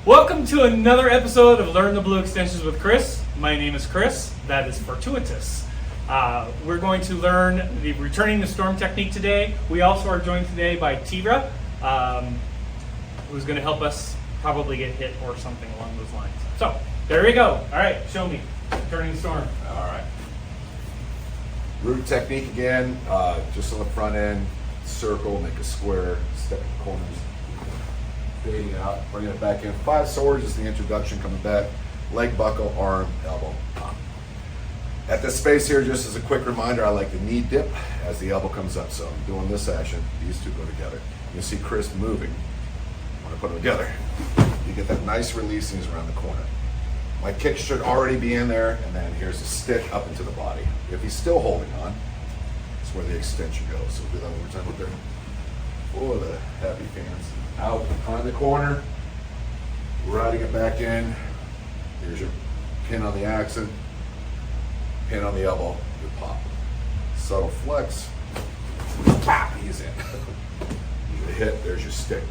Welcome to another episode of Learn the Blue Extensions with Chris. My name is Chris. That is fortuitous. We're going to learn the returning the storm technique today. We also are joined today by Tira, who's going to help us probably get hit or something along those lines. So there we go. All right, show me returning the storm. All right. Root technique again, just on the front end, circle, make a square, step in the corners, fading out, bringing it back in. 5 swords is the introduction, coming back, leg buckle, arm, elbow, pop. At this space here, just as a quick reminder, I like the knee dip as the elbow comes up. So I'm doing this action, these two go together. You see Chris moving when I put them together. You get that nice release and he's around the corner. My kick should already be in there, and then here's a stick up into the body. If he's still holding on, that's where the extension goes. So we'll do that one more time with there. For the happy fans. Out behind the corner, riding it back in. Here's your pin on the accent, pin on the elbow, your pop. Subtle flex, pop, he's in. You hit, there's your stick.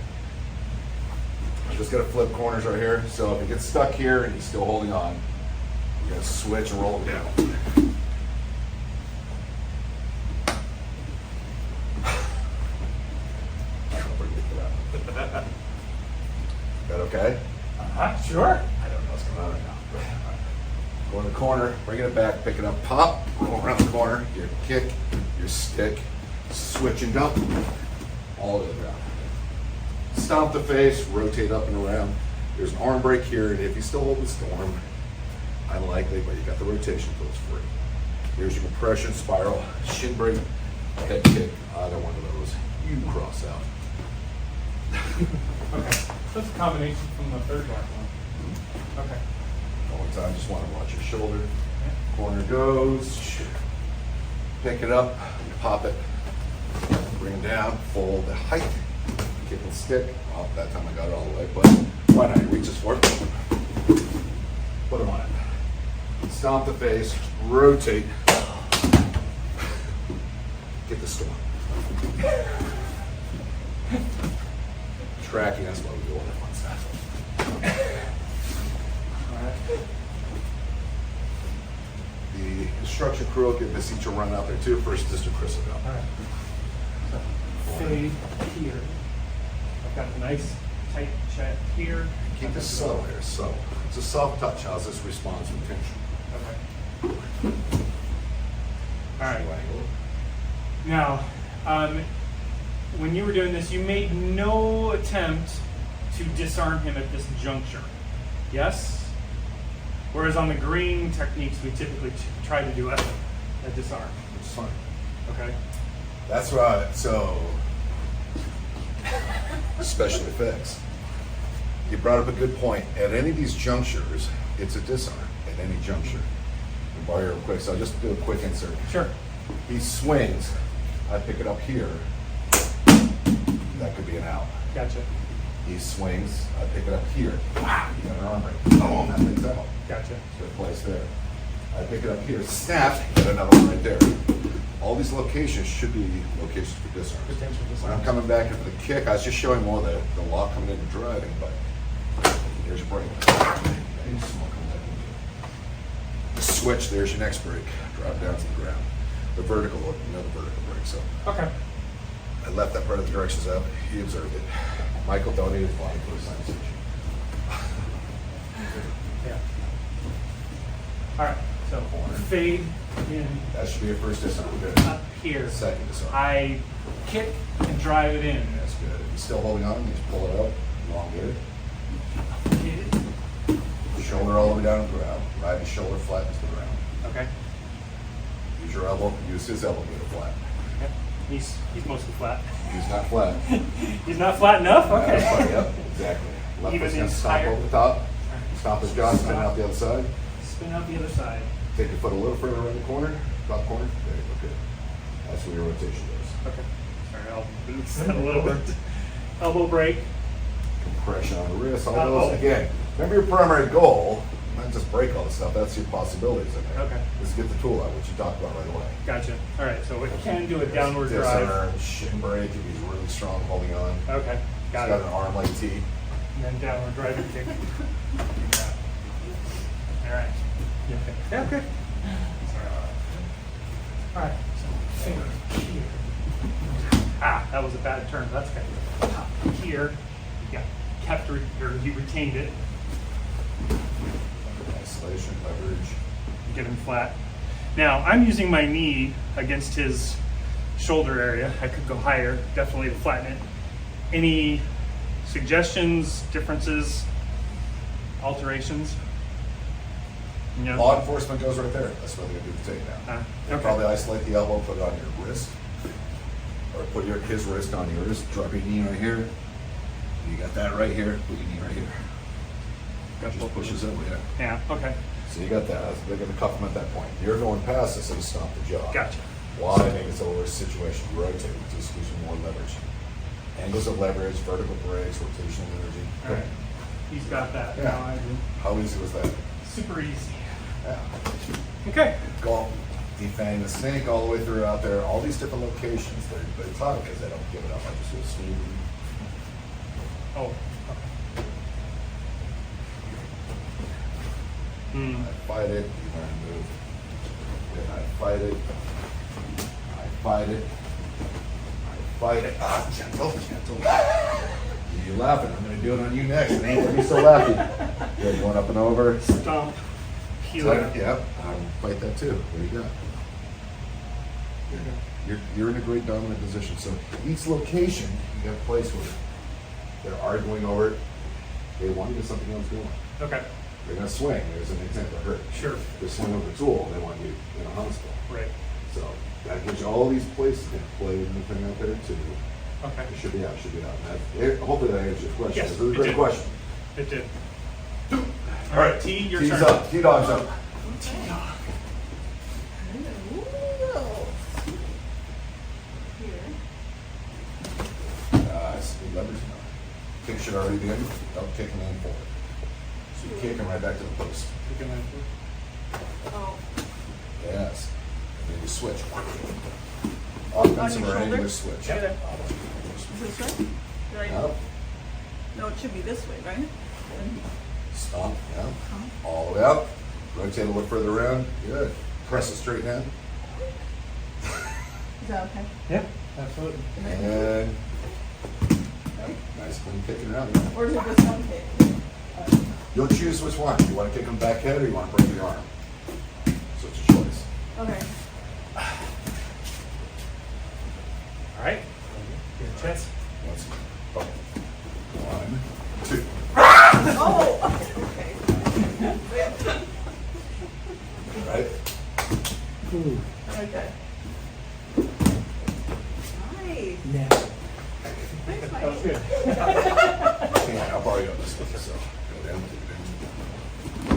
I'm just gonna flip corners right here. So if it gets stuck here and he's still holding on, you're gonna switch and roll it down. Is that okay? Sure. I don't know what's going on right now. Go in the corner, bring it back, pick it up, pop, roll around the corner, your kick, your stick, switch and dump, all the way around. Stomp the face, rotate up and around. There's an arm break here, and if you still hold the storm, unlikely, but you got the rotation for free. Here's your compression, spiral, shin break, head kick, either one of those, you cross out. Okay. So that's a combination from the third one. Okay. One time, just want to watch your shoulder. Corner goes, pick it up, pop it, bring it down, fold the height, kick and stick. Well, that time I got it all the way, but why not? He reaches for it, put him on it. Stomp the face, rotate, get the storm. Tracking, that's what we do all that fun stuff. The instruction crew will give this each a run out there too. First, Mr. Chris will go. All right. So, fade here. I've got a nice tight check here. Keep this slow here, so it's a soft touch. How's this response with tension? Okay. All right. Now, when you were doing this, you made no attempt to disarm him at this juncture. Yes? Whereas on the green techniques, we typically try to do a disarm. It's fine. Okay. That's right. So, special effects. You brought up a good point. At any of these junctures, it's a disarm at any juncture. I'll borrow you real quick, so I'll just do a quick insert. Sure. He swings. I pick it up here. That could be an out. Gotcha. He swings. I pick it up here. Wow, you got an arm break. Oh, that thing's out. Gotcha. Good place there. I pick it up here. Snap. Got another one right there. All these locations should be locations for disarms. Potential When disarm. I'm coming back in for the kick, I was just showing more the lock coming into driving, but there's your break. The switch, there's your next break. Drop down to the ground. The vertical, another vertical break. So Okay. I left that part of the directions out. He observed it. Michael donated his body for the science station. Yeah. All right. So fade in That should be your first disarm. Good. up here. Second disarm. I kick and drive it in. That's good. If he's still holding on, just pull it out. Elongate it. Shoulder all the way down to the ground. Ride his shoulder flat into the ground. Okay. Use your elbow. Use his elbow to get it flat. Yep. He's mostly flat. He's not flat. He's not flat enough? That's Okay. flat, yep, exactly. Left Even foot's the gonna stomp entire- over the top. Stomp his jaw, spin out the other side. Spin out the other side. Take your foot a little further around the corner, top corner. There you go, good. That's where your rotation goes. Okay. Sorry, I'll boost that a little bit. Elbow break. Compression on the wrist, all Oh. those. Again, remember your primary goal, not just break all this stuff, that's your possibilities in there. Okay. Let's get the tool out, which you talked about right away. Gotcha. All right, so we can do a downward drive. Disarm, shin break if he's really strong holding on. Okay, He's got got it. an arm like T. and then downward driving kick. Yeah. All right. You okay? Yeah, good. Sorry about that. All right. So finger here. Ah, that was a bad turn. That's good. Here. Yeah. Kept or he retained it. Isolation, leverage. Get him flat. Now I'm using my knee against his shoulder area. I could go higher, definitely to flatten it. Any suggestions, differences, alterations? No. Law enforcement goes right there. That's where they're going to do the takedown. Okay. Probably isolate the elbow, put it on your wrist, or put his wrist on yours. Drop your knee right here. You got that right here. Put your knee right here. Just pushes over, yeah. Yeah, okay. So you got that. They're going to cuff him at that point. You're going past this and stop the jaw. Gotcha. Why? Make it so worse situation. Rotate. Just gives you more leverage. Angles of leverage, vertical brakes, rotational energy. All right. He's got that. Yeah. Now I do. How easy was that? Super easy. Yeah. Okay. Golf, defanging the snake all the way through out there. All these different locations. They're taught because they don't give it up. I just feel smooth. Oh. Okay. I fight it, you learn to move. Then I fight it. I fight it. I fight it. Ah, gentle, gentle. You're laughing. I'm going to do it on you next. It ain't going to be so laughing. Good, going up and over. Stomp. Healer. Yep, fight that too. What do you got? You're in a great dominant position. So each location, you got a place where they're arguing over it. They want to get something else going. Okay. They're going to swing. There's an example here. Sure. They swing over a tool. They want you in a hospital. Right. So that gives you all these places to play with the thing out there too. Okay. It should be out. Should be out. Hopefully that answers your question. Yes, This is a it great did. question. It did. All right, T, your T's turn. up. T-Dog's up. Speed leverage now. Kick should already be in. Don't kick and lean forward. So you kick him right back to the post. Oh, Yes. And then you switch. Offensive your or angular shoulder? switch. Yeah. is this way? Right? Up, No, it should be this way, right? stomp, yeah. All the way up. Rotate a little further around. Good. Press it straight in. Is that okay? Yeah, absolutely. And yep, nice clean kicking around. Yeah. Or is it just one kick? You'll choose which one. You want to kick him back head or you want to break the arm. So it's a choice. Okay. All right. Your chest. Let's go. 1, 2. Oh, okay. Right? Okay. Nice. Yeah. Thanks, That was Mike. good. Yeah, I'll borrow you on this one. So go down.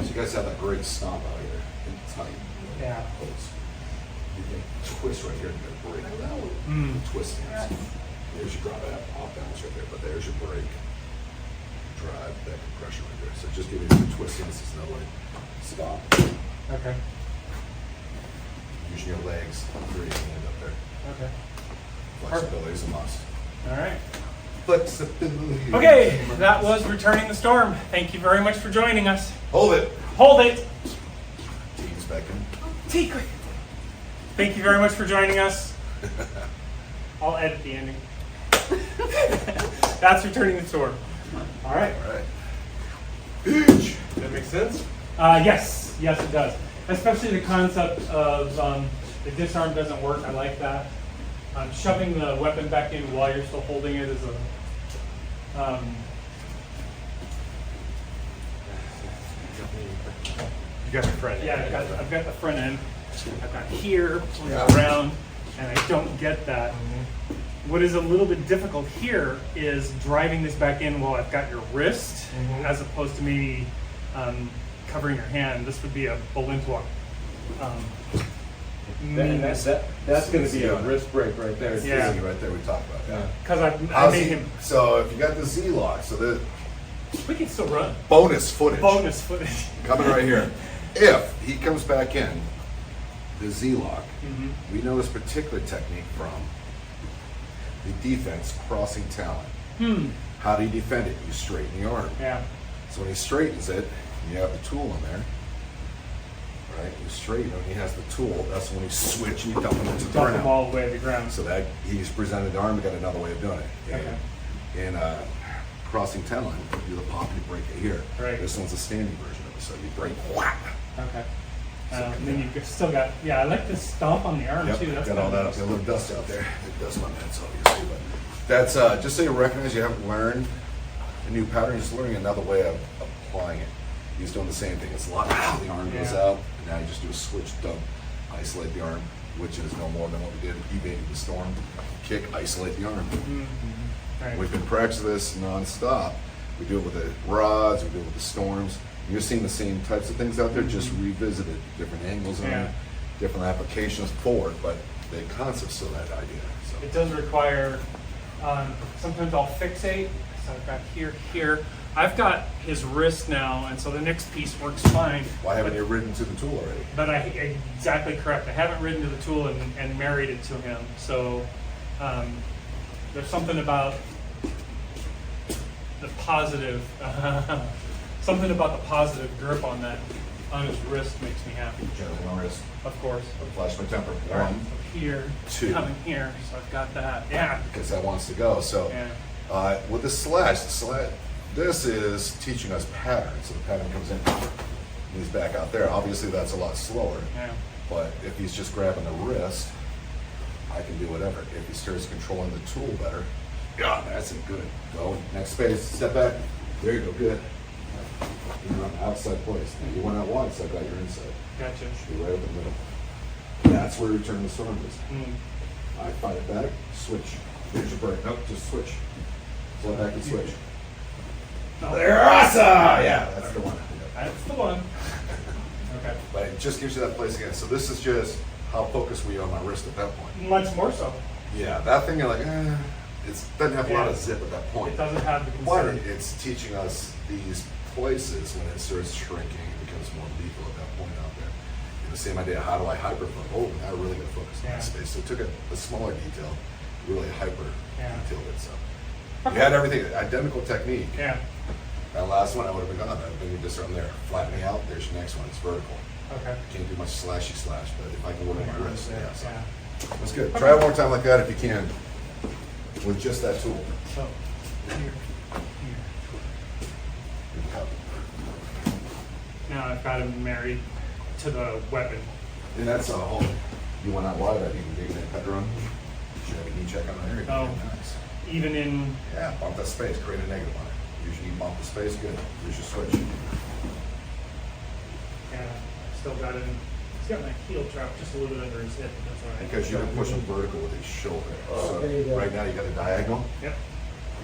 So you guys have that great stomp out here. And tight. Yeah. Close. You can twist right here and you break it out. Mm. Twist hands. There's your drive off balance right there, but there's your break. Drive that compression right there. So just give you a twist hands. It's another way. Stop. Okay. Using your legs. Through your hand up there. Okay. Flexibility is a must. All right. Flexibility. Okay, that was Returning the Storm. Thank you very much for joining us. Hold it. Hold it. Team's back in. Secret. Thank you very much for joining us. I'll edit the ending. That's Returning the Storm. All right. All right. Huge. That makes sense? Yes, it does. Especially the concept of the disarm doesn't work. I like that. Shoving the weapon back in while you're still holding it is a. You got your friend. Yeah, I've got the front end. I've got here, pulling Yeah. around, and I don't get that. What is a little bit difficult here is driving this back in while I've got your wrist, as opposed to maybe covering your hand. This would be a Bolintwa. That's going to be a wrist break right there. That's Yeah. easy right there we talked about. Yeah. Because I How's made he- him. So if you got the Z-lock, so the We can still run. bonus footage Bonus footage. coming right here. If he comes back in, the Z-lock, we know this particular technique from the defense crossing talent. How do you defend it? You straighten the arm. Yeah. So when he straightens it, you have the tool in there. Right? You straighten it, and he has the tool. That's when you switch and you dump him into the Dump them ground. all the way to the ground. So that he's presented the arm, we got another way of doing it. Okay. In crossing 10 line, you do the pop and you break it here. Right. This one's a standing version of it. So you break, whap. Okay. And then you've still got, I like this stomp on the arm Yep, too. That's got all kinda that up. nice. Got a little dust out there. It dust my meds, obviously. But that's just so you recognize you haven't learned a new pattern. You're just learning another way of applying it. He's doing the same thing. It's locked. The arm goes Yeah. out. And now you just do a switch, dump, isolate the arm, which is no more than what we did. Evading the storm, kick, isolate the arm. Mhm. Right. We've been practicing this nonstop. We do it with the rods, we do it with the storms. You're seeing the same types of things out there, just revisited, different angles on Yeah. it, different applications for it, but the concept's still that idea. So. It does require, sometimes I'll fixate, so I've got here. I've got his wrist now, and so the next piece works fine. Why haven't you ridden to the tool already? But exactly correct. I haven't ridden to the tool and married it to him. So there's something about the positive, something about the positive grip on his wrist makes me happy. Gently on wrist, Of course. flash my temper. All right, One, so here, two. coming here, so I've got that. Yeah. because that wants to go. So Yeah. with the slash, this is teaching us patterns. So the pattern comes in, and he's back out there. Obviously, that's a lot slower. Yeah. But if he's just grabbing the wrist, I can do whatever. If he starts controlling the tool better, yeah, that's it. Good. Go next space. Step back. There you go. Good. You're on the outside place. Now you went out wide, so I got your inside. Gotcha. Should be right up in the middle. That's where return the storm is. Mm. I find it back. Switch. Here's your break. Nope. Just switch. Flow back and switch. No. There, awesome. Yeah, that's the one. That's the one. Okay. But it just gives you that place again. So this is just how focused we are on my wrist at that point. Much more so. Yeah, that thing you're like, it doesn't have a lot of Yeah. zip at that point. It doesn't have the But consider. it's teaching us these places when it starts shrinking, it becomes more lethal at that point out there. And the same idea, how do I hyper focus? Oh, now I really got to focus on Yeah. that space. So it took a smaller detail, really hyper Yeah. detailed it. So you had everything, identical technique. Yeah. That last one I would have been gone. I'd been just from there. Flattening out, there's your next one. It's vertical. Okay. Can't do much slashy slash, but if I can work on my wrist, yeah. So Yeah. that's good. Try it one more time like that if you can, with just that tool. So here. Now I've got him married to the weapon. And that's a whole, you went out wide, I think, you gave that run. You should have a knee check on there. Oh. Nice. Even in Yeah, bump that space, create a negative on it. Usually you bump the space, good. Here's your switch. still got him. He's got my heel trap just a little bit under his hip. That's all right. Because you didn't push him vertical with his shoulder. there you So go. right now you got a diagonal, Yep.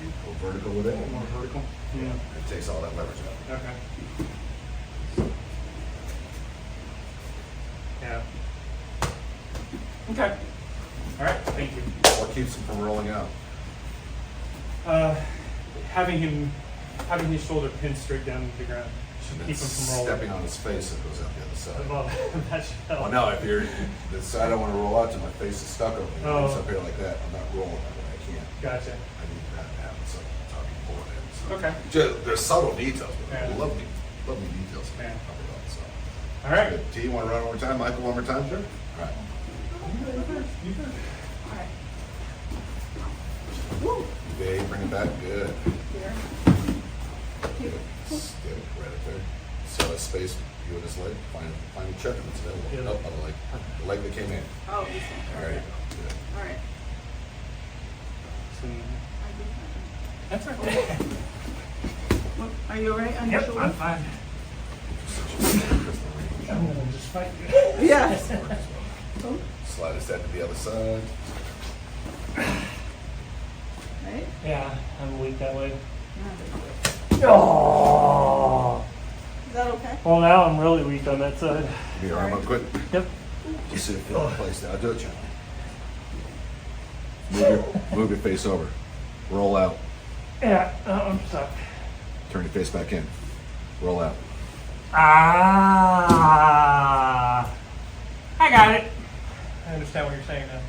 you go vertical with it. A little more vertical. Yeah. It takes all that leverage out. Okay. Yeah. Okay. All right. Thank you. What keeps him from rolling out? Having his shoulder pinned straight down to the ground should And keep then him from rolling. stepping on his face, it goes out the other side. Well, that should help. Well, no, if you're, the side I want to roll out to, my face is stuck open. Oh. It's up here like that. I'm not rolling that way. I can't. Gotcha. I need that to happen. So I'm talking forward in. So. Okay. Just, there's subtle details, but Yeah. lovely details. Yeah. So. All right. Good. T, you want to run one more time? Michael, one more time? Sure. All right. Alright. Okay, bring it back. Good. Here. Good. Stick right up there. So a space, you and his leg, find a check if it's available. Yeah. Nope, on the leg. The leg that came in. Oh, this one. All right. Good. Alright. So, I that's right. Well, are you alright on your Yep, shoulder? I'm fine. I'm gonna just fight you. Yes. Slide his head to the other side. Right? Yeah, I'm weak that way. Yeah. Oh. Is that okay? Well, now I'm really weak on that side. Give your arm up quick. Yep. Just sit it in place now. Do it, John. Move your face over. Roll out. Yeah, I'm stuck. Turn your face back in. Roll out. Ah. I got it. I understand what you're saying now.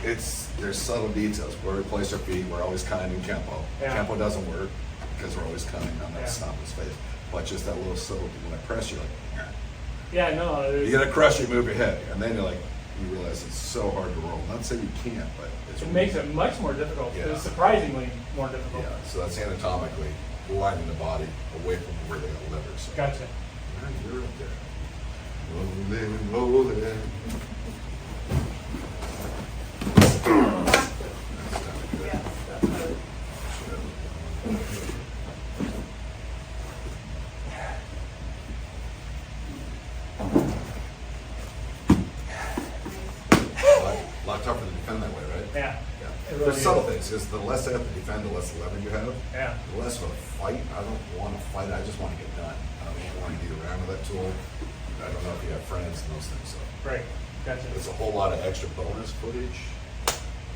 there's subtle details. Where we place our feet, we're always kind in Kempo. Yeah. Kempo doesn't work because we're always kind on that Yeah. stomp of his face. But just that little subtle, when I press, you're like, Yeah, no. you get a crush, you move your head, and then you're like, you realize it's so hard to roll. Not to say you can't, but it's It makes it much more difficult. Yeah. It's surprisingly more difficult. Yeah, so that's anatomically lining the body away from where they got liver. So. Gotcha. Alright, you're up there. Rolling, rolling. Yes, that's better. A lot tougher to defend that way, right? Yeah. Yeah. It really There's subtle is. things, because the less I have to defend, the less leverage you have. Yeah. The less of a fight. I don't want to fight, I just want to get done. I don't want to be around with that tool. I don't know if you have friends and those things, so. Right. Gotcha. There's a whole lot of extra bonus footage.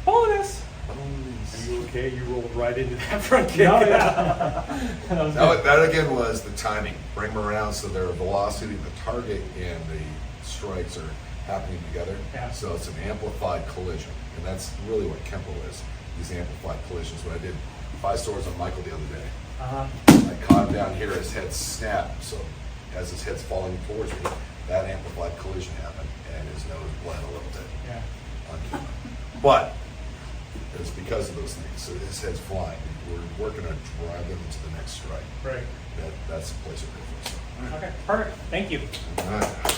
Bonus. Are you okay? You rolled right into that front kick. No, yeah. That was good. That again was the timing. Bring them around so their velocity, the target, and the strikes are happening together. Yeah. So it's an amplified collision, and that's really what Kempo is. These amplified collisions. When I did 5 swords on Michael the other day, Uh-huh. I caught him down here. His head snapped. So as his head's falling towards me, that amplified collision happened, and his nose bled a little bit Yeah. on camera. But it's because of those things. So his head's flying. We're working on drive him to the next strike. Right. That's the place of difference. Okay. Perfect. Thank you. All right.